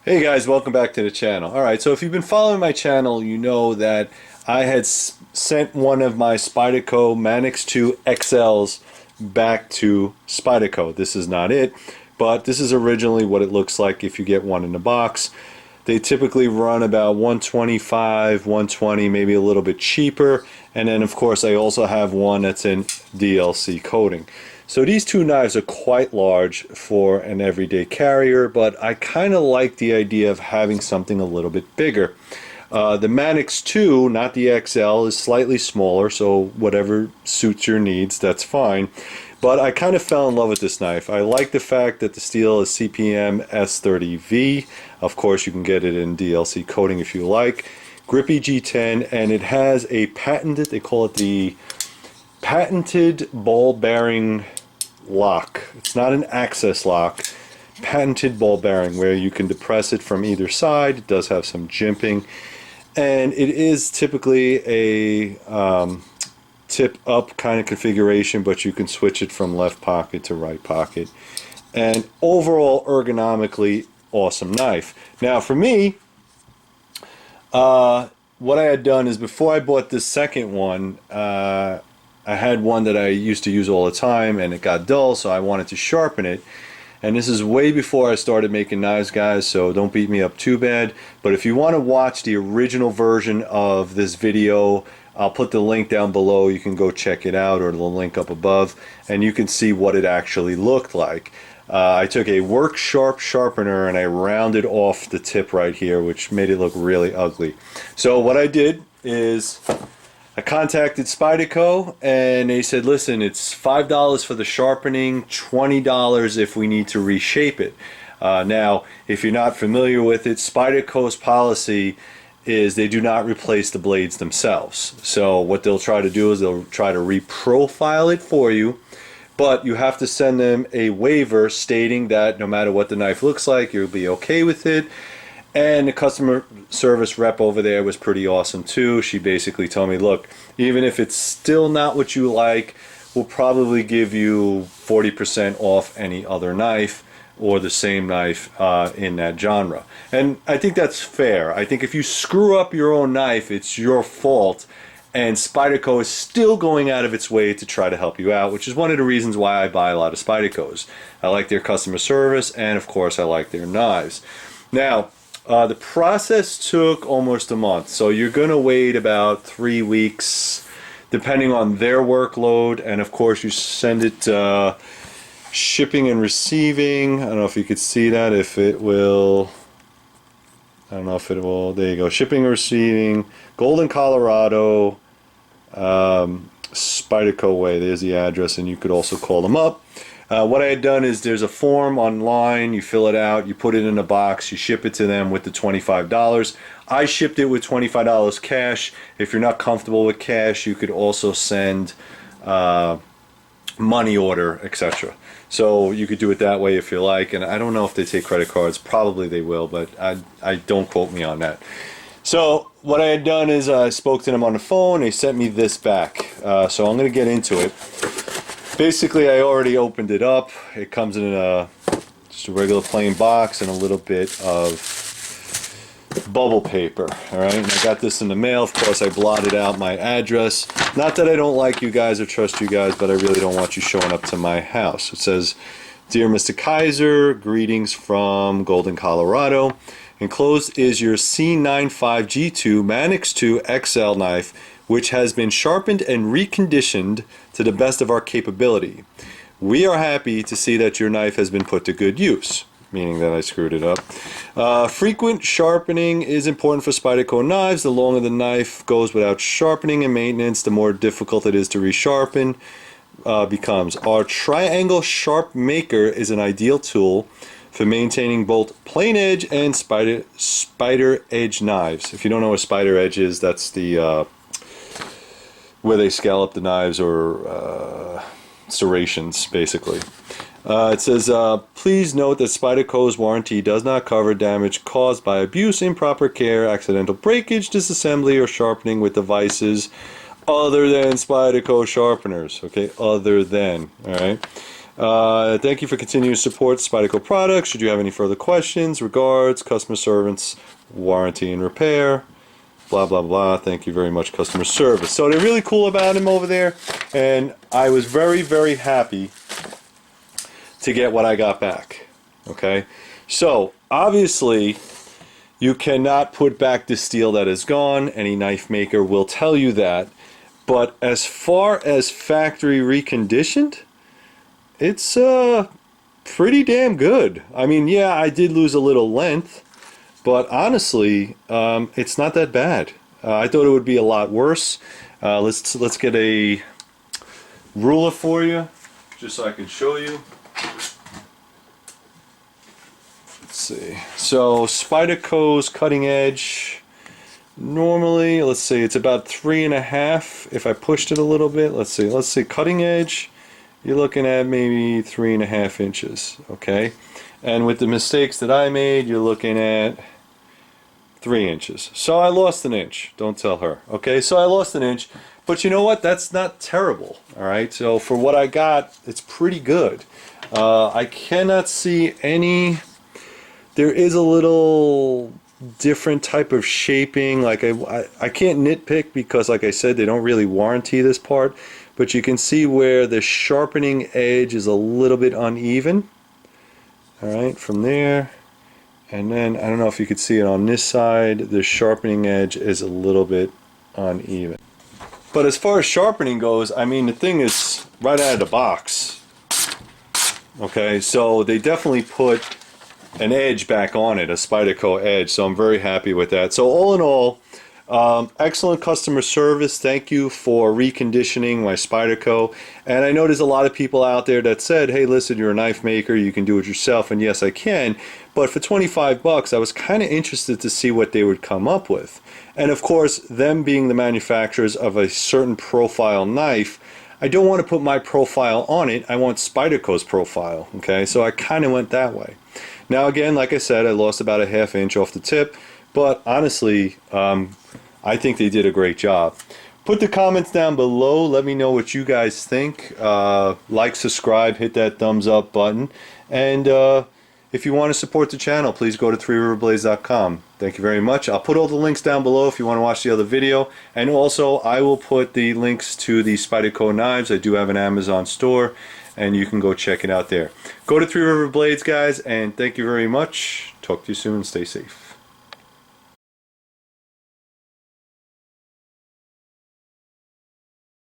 Hey guys, welcome back to the channel. Alright, so if you've been following my channel, you know that I had sent one of my Spyderco Manix 2 XLs back to Spyderco. This is not it, but this is originally what it looks like if you get one in the box. They typically run about 125, 120, maybe a little bit cheaper. And then of course I also have one that's in DLC coating. So these two knives are quite large for an everyday carrier, but I kind of like the idea of having something a little bit bigger. The Manix 2, not the XL, is slightly smaller, so whatever suits your needs, that's fine. But I kind of fell in love with this knife. I like the fact that the steel is CPM S30V. Of course, you can get it in DLC coating if you like. Grippy G10, and it has a patented, they call it the patented ball bearing lock. It's not an access lock. Patented ball bearing where you can depress it from either side. It does have some jimping, and it is typically a tip up kind of configuration, but you can switch it from left pocket to right pocket. And overall, ergonomically, awesome knife. Now for me, what I had done is before I bought this second one, I had one that I used to use all the time and it got dull, so I wanted to sharpen it. And this is way before I started making knives, guys, so don't beat me up too bad. But if you want to watch the original version of this video, I'll put the link down below. You can go check it out, or the link up above, and you can see what it actually looked like. I took a Work Sharp sharpener and I rounded off the tip right here, which made it look really ugly. So what I did is I contacted Spyderco and they said, listen, it's $5 for the sharpening, $20 if we need to reshape it. Now, if you're not familiar with it, Spyderco's policy is they do not replace the blades themselves. So what they'll try to do is they'll try to reprofile it for you, but you have to send them a waiver stating that no matter what the knife looks like, you'll be okay with it. And the customer service rep over there was pretty awesome too. She basically told me, look, even if it's still not what you like, we'll probably give you 40% off any other knife or the same knife in that genre. And I think that's fair. I think if you screw up your own knife, it's your fault. And Spyderco is still going out of its way to try to help you out, which is one of the reasons why I buy a lot of Spydercos. I like their customer service, and of course I like their knives. Now, the process took almost a month, so you're going to wait about 3 weeks depending on their workload, and of course you send it shipping and receiving. I don't know if you could see that, if it will, I don't know if it will, there you go, shipping and receiving, Golden, Colorado, Spyderco Way, there's the address, and you could also call them up. What I had done is there's a form online, you fill it out, you put it in a box, you ship it to them with the $25. I shipped it with $25 cash. If you're not comfortable with cash, you could also send money order, etc. So you could do it that way if you like, and I don't know if they take credit cards, probably they will, but I don't quote me on that. So what I had done is I spoke to them on the phone, they sent me this back, so I'm going to get into it. Basically, I already opened it up. It comes in just a regular plain box and a little bit of bubble paper. All right, and I got this in the mail. Of course, I blotted out my address. Not that I don't like you guys or trust you guys, but I really don't want you showing up to my house. It says, "Dear Mr. Kaiser, greetings from Golden, Colorado. Enclosed is your C95G2 Manix 2 XL knife, which has been sharpened and reconditioned to the best of our capability. We are happy to see that your knife has been put to good use," meaning that I screwed it up. "Frequent sharpening is important for Spyderco knives. The longer the knife goes without sharpening and maintenance, the more difficult it is to resharpen becomes. Our Triangle Sharp Maker is an ideal tool for maintaining both plain edge and spider edge knives." If you don't know what spider edge is, that's the where they scallop the knives, or serrations, basically. It says, "Please note that Spyderco's warranty does not cover damage caused by abuse, improper care, accidental breakage, disassembly, or sharpening with devices other than Spyderco sharpeners." Okay, other than, all right. Thank you for continuing to support Spyderco products. Should you have any further questions, regards, customer service, warranty and repair, blah blah blah. Thank you very much, customer service. So they're really cool about him over there, and I was very, very happy to get what I got back. Okay, so obviously you cannot put back the steel that is gone. Any knife maker will tell you that. But as far as factory reconditioned, it's pretty damn good. I mean, yeah, I did lose a little length, but honestly, it's not that bad. I thought it would be a lot worse. Let's get a ruler for you, just so I can show you. Let's see. So Spyderco's cutting edge. Normally, let's see, it's about 3.5. If I pushed it a little bit, let's see, cutting edge, you're looking at maybe 3.5 inches, okay? And with the mistakes that I made, you're looking at 3 inches. So I lost an inch, don't tell her, okay? So I lost an inch, but you know what? That's not terrible, all right? So for what I got, it's pretty good. I cannot see any, there is a little different type of shaping. Like I can't nitpick because, like I said, they don't really warranty this part, but you can see where the sharpening edge is a little bit uneven. All right, from there, and then I don't know if you could see it on this side, the sharpening edge is a little bit uneven. But as far as sharpening goes, I mean, the thing is right out of the box. Okay, so they definitely put an edge back on it, a Spyderco edge, so I'm very happy with that. So all in all, excellent customer service. Thank you for reconditioning my Spyderco. And I know there's a lot of people out there that said, hey, listen, you're a knife maker, you can do it yourself, and yes, I can. But for 25 bucks, I was kind of interested to see what they would come up with. And of course, them being the manufacturers of a certain profile knife, I don't want to put my profile on it. I want Spyderco's profile, okay? So I kind of went that way. Now again, like I said, I lost about a ½ inch off the tip, but honestly, I think they did a great job. Put the comments down below. Let me know what you guys think. Like, subscribe, hit that thumbs up button. And if you want to support the channel, please go to 3riverblades.com. Thank you very much. I'll put all the links down below if you want to watch the other video. And also, I will put the links to the Spyderco knives. I do have an Amazon store, and you can go check it out there. Go to 3 River Blades, guys, and thank you very much. Talk to you soon. Stay safe.